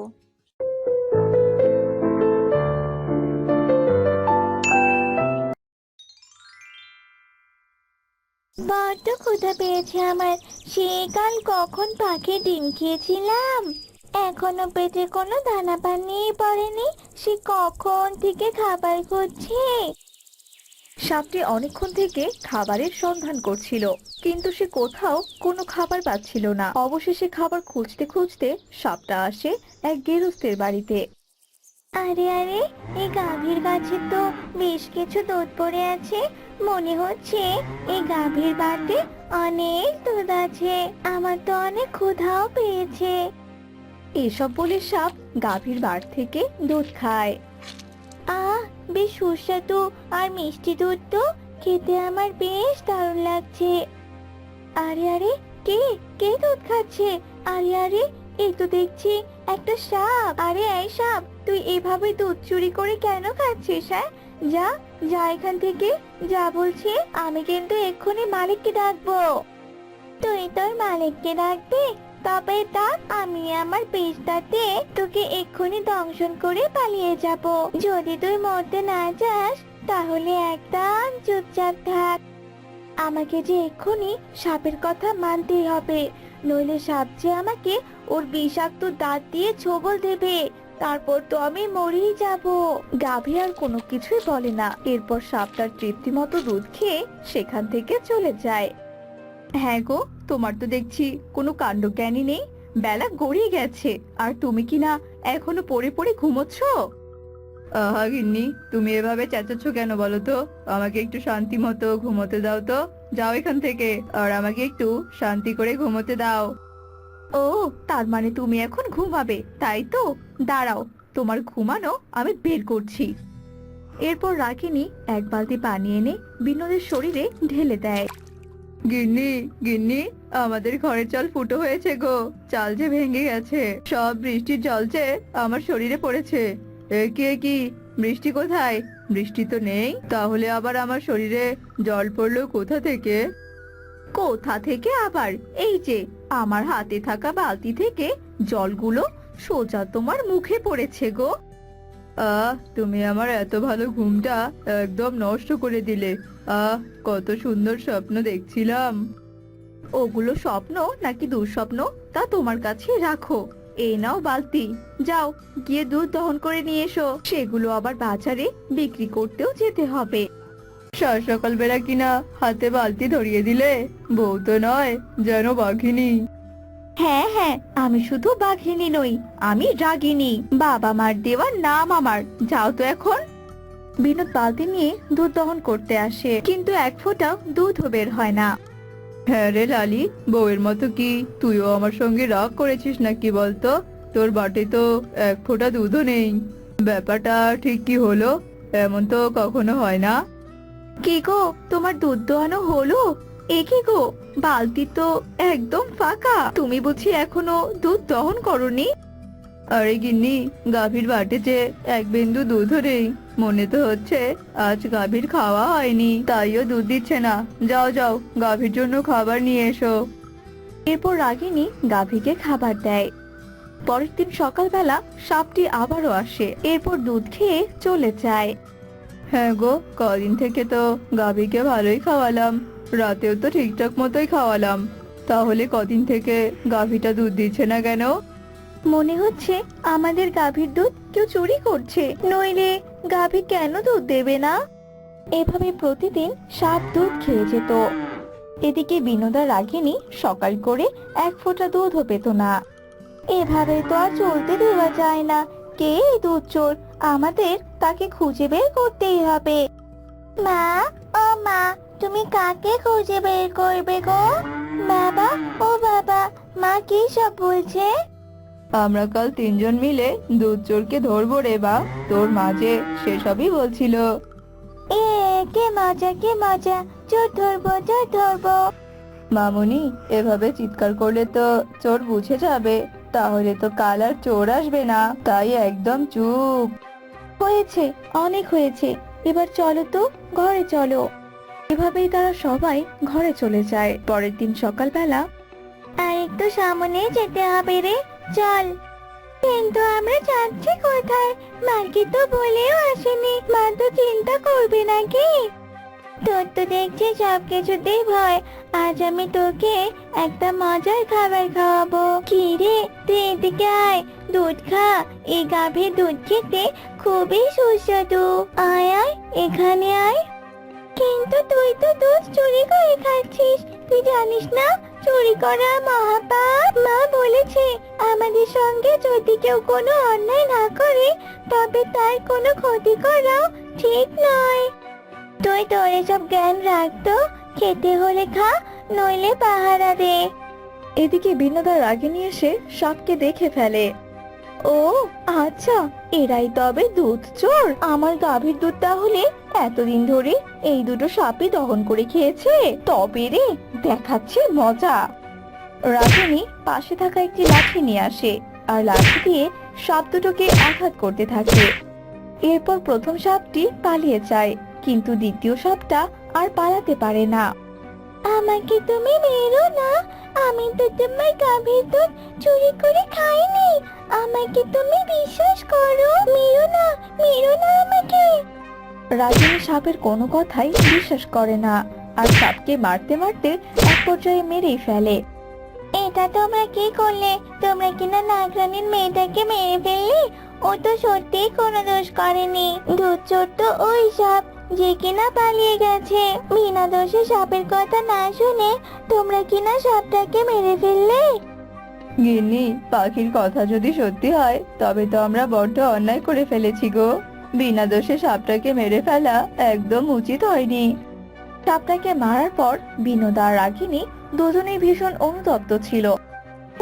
বড্ড ক্ষুধা পেয়েছে আমার। সে কাল কখন পাখির ডিম খেয়েছিলাম, এখনো পেটে কোনো দানা পানি পড়েনি। সে কখন থেকে খাবার খুঁজছে।
সাপটি অনেকক্ষণ থেকে খাবারের সন্ধান করছিল, কিন্তু সে কোথাও কোনো খাবার পাচ্ছিল না। অবশেষে খাবার খুঁজতে খুঁজতে সাপটা আসে এক গেরস্তের বাড়িতে।
আরে আরে, এই গাভীর কাছে তো বেশ কিছু দুধ পড়ে আছে। মনে হচ্ছে এই গাভীর বাটে অনেক দুধ আছে। আমার তো অনেক ক্ষুধাও পেয়েছে।
এসব বলে সাপ গাভীর বাড় থেকে দুধ খায়।
আহ, বেশ সুস্বাদু আর মিষ্টি দুধ তো। খেতে আমার বেশ দারুণ লাগছে। আরে আরে, কে কে দুধ খাচ্ছে? আরে আরে, এই তো দেখছি একটা সাপ। আরে এই সাপ, তুই এভাবে দুধ চুরি করে কেন খাচ্ছিস? হ্যাঁ, যা যা এখান থেকে, যা বলছি। আমি কিন্তু এক্ষুনি মালিককে ডাকবো। তুই তোর মালিককে ডাকবি? তবে ডাক, আমি আমার পেশটাতে তোকে এক্ষুনি দংশন করে পালিয়ে যাব। যদি তুই মরতে না যাস তাহলে একদম চুপচাপ থাক। আমাকে যে এক্ষুনি সাপের কথা মানতেই হবে, নইলে সাপ যে আমাকে ওর বিষাক্ত দাঁত দিয়ে ছোবল দেবে, তারপর তো আমি মরেই যাব।
গাভী আর কোনো কিছুই বলে না। এরপর সাপটার তৃপ্তি মতো দুধ খেয়ে সেখান থেকে চলে যায়। হ্যাঁ গো, তোমার তো দেখছি কোনো কাণ্ডজ্ঞানই নেই। বেলা গড়িয়ে গেছে আর তুমি কি না এখনো পড়ে পড়ে ঘুমোচ্ছ? আহা গিন্নি, তুমি এভাবে চেঁচাচ্ছ কেন বলো তো? আমাকে একটু শান্তি মতো ঘুমোতে দাও তো। যাও এখান থেকে, আর আমাকে একটু শান্তি করে ঘুমোতে দাও। ও, তার মানে তুমি এখন ঘুমাবে, তাই তো? দাঁড়াও, তোমার ঘুমানো আমি বের করছি। এরপর রাগিনী এক বালতি পানি এনে বিনোদের শরীরে ঢেলে দেয়। গিন্নি গিন্নি, আমাদের ঘরের চাল ফুটো হয়েছে গো। চাল যে ভেঙে গেছে, সব বৃষ্টির জল যে আমার শরীরে পড়েছে। এ কি বৃষ্টি কোথায়? বৃষ্টি তো নেই, তাহলে আবার আমার শরীরে জল পড়লো কোথা থেকে? কোথা থেকে আবার? এই যে আমার হাতে থাকা বালতি থেকে জলগুলো সোজা তোমার মুখে পড়েছে গো। তুমি আমার এত ভালো ঘুমটা একদম নষ্ট করে দিলে। কত সুন্দর স্বপ্ন দেখছিলাম। ওগুলো স্বপ্ন নাকি দুঃস্বপ্ন তা তোমার কাছে রাখো। এই নাও বালতি, যাও গিয়ে দুধ দহন করে নিয়ে এসো। সেগুলো আবার বাজারে বিক্রি করতেও যেতে হবে। সকাল বেলা কিনা হাতে বালতি ধরিয়ে দিলে, বউ তো নয় যেন বাঘিনী। হ্যাঁ হ্যাঁ, আমি শুধু বাঘিনী নই, আমি রাগিনী। বাবা মার দেওয়ার নাম আমার। যাও তো এখন। বিনোদ বালতি নিয়ে দুধ দহন করতে আসে, কিন্তু এক ফোঁটাও দুধও বের হয় না। হ্যাঁ রে লালি, বউয়ের মতো কি তুইও আমার সঙ্গে রাগ করেছিস নাকি বলতো? তোর বাটে তো এক ফোঁটা দুধও নেই। ব্যাপারটা ঠিক কি হলো? এমন তো কখনো হয় না। কি গো, তোমার দুধ দোয়ানো হলো? এ কি গো, বালতি তো একদম ফাঁকা। তুমি বুঝি এখনো দুধ দহন করনি? আরে গিন্নি, গাভীর বাটে যে এক বিন্দু দুধও নেই। মনে তো হচ্ছে আজ গাভীর খাওয়া হয়নি, তাইও দুধ দিচ্ছে না। যাও যাও, গাভীর জন্য খাবার নিয়ে এসো। এরপর রাগিনী গাভীকে খাবার দেয়। পরের দিন সকালবেলা সাপটি আবারও আসে, এরপর দুধ খেয়ে চলে যায়। হ্যাঁ গো, কদিন থেকে তো গাভীকে ভালোই খাওয়ালাম, রাতেও তো ঠিকঠাক মতোই খাওয়ালাম। তাহলে কদিন থেকে গাভীটা দুধ দিচ্ছে না কেন? মনে হচ্ছে আমাদের গাভীর দুধ কেউ চুরি করছে, নইলে গাভী কেন দুধ দেবে না? এভাবে প্রতিদিন সাপ দুধ খেয়ে যেত। এদিকে বিনোদা রাগিনী সকাল করে এক ফোঁটা দুধও পেত না। এভাবে তো আর চলতে দেওয়া যায় না। কে এই দুধ চোর? আমাদের তাকে খুঁজে বের করতেই হবে। মা, ও মা, তুমি কাকে খুঁজে বের করবে গো? বাবা, ও বাবা, মা কি সব বলছে? আমরা কাল তিনজন মিলে দুধ চোরকে ধরবো রে বা, তোর মা যে সেসবই বলছিল। কে মজা, কে মজা, চোর ধরবো, চোর ধরবো। মামুনি, এভাবে চিৎকার করলে তো চোর বুঝে যাবে, তাহলে তো কাল আর চোর আসবে না, তাই একদম চুপ। হয়েছে, অনেক হয়েছে, এবার চলো তো, ঘরে চলো। এভাবেই তারা সবাই ঘরে চলে যায়। পরের দিন সকালবেলা, আর একটু সামনে যেতে হবে রে, চল। কিন্তু আমরা যাচ্ছি কোথায়? মাকে তো বলেও আসেনি, মা তো চিন্তা করবে নাকি? তোর তো দেখছি সবকিছুতেই ভয়। আজ আমি তোকে একটা মজার খাবার খাওয়াবো। কি রে, তুই এদিকে আয়, দুধ খা। এই গাভীর দুধ খেতে খুবই সুস্বাদু। আয় আয়, এখানে আয়। কিন্তু তুই তো দুধ চুরি করে খাচ্ছিস, তুই জানিস না চুরি করা মহাপাপ? মা বলেছে আমাদের সঙ্গে যদি কেউ কোনো অন্যায় না করে তবে তার কোনো ক্ষতি করাও ঠিক নয়। তুই তোর এসব জ্ঞান রাখতো, খেতে হলে খা, নইলে পাহারা দে। এদিকে বিনোদা রাগিনী এসে সাপকে দেখে ফেলে। ও আচ্ছা, এরাই তবে দুধ চোর। আমার গাভীর দুধ তাহলে এতদিন ধরে এই দুটো সাপই দহন করে খেয়েছে। তবে রে, দেখাচ্ছে মজা। রাগিনী পাশে থাকা একটি লাঠি নিয়ে আসে আর লাঠি দিয়ে সাপ দুটোকে আঘাত করতে থাকে। এরপর প্রথম সাপটি পালিয়ে যায়, কিন্তু দ্বিতীয় সাপটা আর পালাতে পারে না। আমাকে তুমি মেরো না, আমি তো তোমার গাভীর দুধ চুরি করে খাইনি। আমাকে তুমি বিশ্বাস করো, মেরো না আমাকে। রাগিনী সাপের কোনো কথাই বিশ্বাস করে না আর সাপকে মারতে মারতে এক পর্যায়ে মেরেই ফেলে। এটা তোমরা কি করলে? তোমরা কিনা নাগরানীর মেয়েটাকে মেরে ফেললে? ও তো সত্যিই কোনো দোষ করেনি। দুধ চোর তো ওই সাপ যে কিনা পালিয়ে গেছে। বিনা দোষে সাপের কথা না শুনে তোমরা কিনা সাপটাকে মেরে ফেললে। গিন্নি, পাখির কথা যদি সত্যি হয় তবে তো আমরা বড্ড অন্যায় করে ফেলেছি গো। বিনা দোষে সাপটাকে মেরে ফেলা একদম উচিত হয়নি। সাপটাকে মারার পর বিনোদা আর রাগিনী দুজনেই ভীষণ অনুতপ্ত ছিল।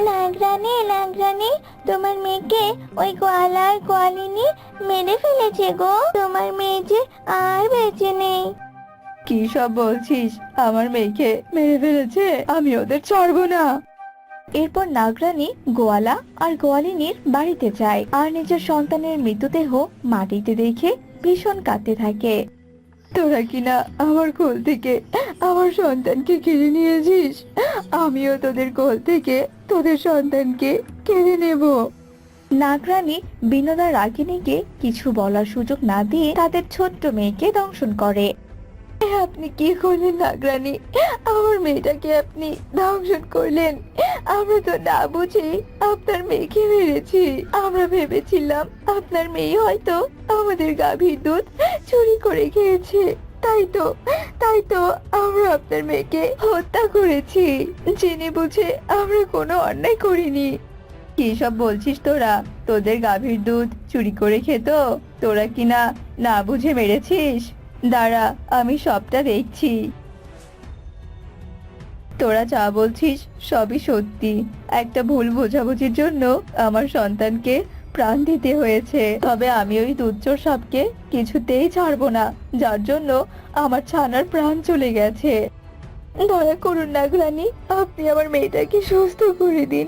নাগরানী, তোমার মেয়েকে ওই গোয়ালা আর গোয়ালিনী মেরে ফেলেছে গো। তোমার মেয়ে যে আর বেঁচে নেই। কি সব বলছিস? আমার মেয়েকে মেরে ফেলেছে? আমি ওদের ছাড়বো না। এরপর নাগরানী গোয়ালা আর গোয়ালিনীর বাড়িতে যায় আর নিজের সন্তানের মৃতদেহ মাটিতে দেখে ভীষণ কাঁদতে থাকে। তোরা কিনা আমার কোল থেকে আমার সন্তানকে কেড়ে নিয়েছিস, আমিও তোদের কোল থেকে তোদের সন্তানকে কেড়ে নেব। নাগরানী বিনোদা রাগিনীকে কিছু বলার সুযোগ না দিয়ে তাদের ছোট্ট মেয়েকে দংশন করে। আপনি কি করলেন নাগরানী? আমার মেয়েটাকে আপনি দংশন করলেন। আমরা তো না বুঝে আপনার মেয়েকে মেরেছি। আমরা ভেবেছিলাম আপনার মেয়ে হয়তো আমাদের গাভীর দুধ চুরি করে খেয়েছে, তাই তো আমরা আপনার মেয়েকে হত্যা করেছি। জেনে বুঝে আমরা কোনো অন্যায় করিনি। কি সব বলছিস তোরা? তোদের গাভীর দুধ চুরি করে খেত, তোরা কিনা না বুঝে মেরেছিস? দাঁড়া, আমি সবটা দেখছি। তোরা যা বলছিস সবই সত্যি। একটা ভুল বোঝাবুঝির জন্য আমার সন্তানকে প্রাণ দিতে হয়েছে। তবে আমি ওই দুধচোর সাপকে কিছুতেই ছাড়বো না, যার জন্য আমার ছানার প্রাণ চলে গেছে। দয়া করুন নাগরানী, আপনি আমার মেয়েটাকে সুস্থ করে দিন।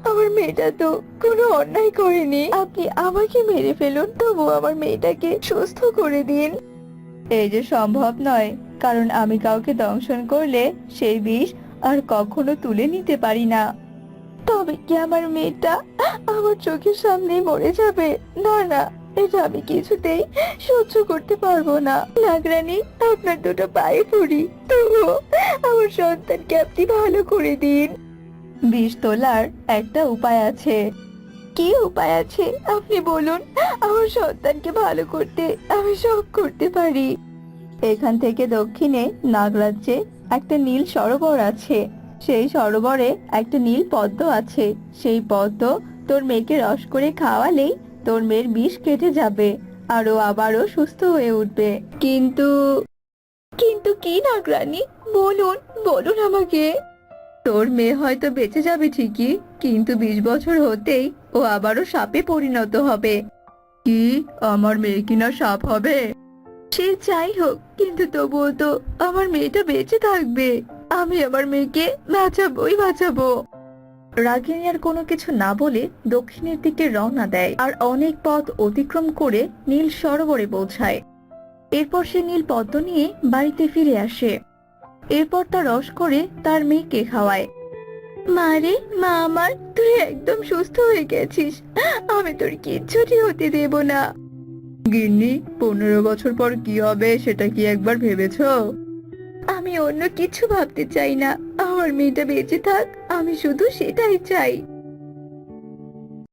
আমার মেয়েটা তো কোনো অন্যায় করেনি। আপনি আমাকে মেরে ফেলুন, তবু আমার মেয়েটাকে সুস্থ করে দিন। এই যে সম্ভব নয়, কারণ আমি কাউকে দংশন করলে সেই বিষ আর কখনো তুলে নিতে পারি না। তবে কি আমার মেয়েটা আমার চোখের সামনেই মরে যাবে? না, এটা আমি কিছুতেই সহ্য করতে পারবো না। নাগরানী, আপনার দুটো পায়ে পড়ি, তবুও আমার সন্তানকে আপনি ভালো করে দিন। বিষ তোলার একটা উপায় আছে। কি উপায় আছে আপনি বলুন? আমার সন্তানকে ভালো করতে আমি সব করতে পারি। এখান থেকে দক্ষিণে নাগরাজ্যে একটা নীল সরোবর আছে। সেই সরোবরে একটা নীল পদ্ম আছে। সেই পদ্ম তোর মেয়েকে রস করে খাওয়ালেই তোর মেয়ের বিষ কেটে যাবে আর ও আবারও সুস্থ হয়ে উঠবে। কিন্তু কি নাগরানী, বলুন আমাকে। তোর মেয়ে হয়তো বেঁচে যাবে ঠিকই, কিন্তু 20 বছর হতেই ও আবারও সাপে পরিণত হবে। কি, আমার মেয়ে কিনা সাপ হবে? সে যাই হোক, কিন্তু তবুও তো আমার মেয়েটা বেঁচে থাকবে। আমি আমার মেয়েকে বাঁচাবোই বাঁচাবো। রাগিনী আর কোনো কিছু না বলে দক্ষিণের দিকে রওনা দেয় আর অনেক পথ অতিক্রম করে নীল সরোবরে পৌঁছায়। এরপর সে নীল পদ্ম নিয়ে বাড়িতে ফিরে আসে। এরপর তা রস করে তার মেয়েকে খাওয়ায়। মা রে মা আমার, তুই একদম সুস্থ হয়ে গেছিস, আমি তোর কিচ্ছুটি হতে দেব না। গিন্নি, 15 বছর পর কি হবে সেটা কি একবার ভেবেছো? আমি অন্য কিছু ভাবতে চাই না, আমার মেয়েটা বেঁচে থাক, আমি শুধু সেটাই চাই।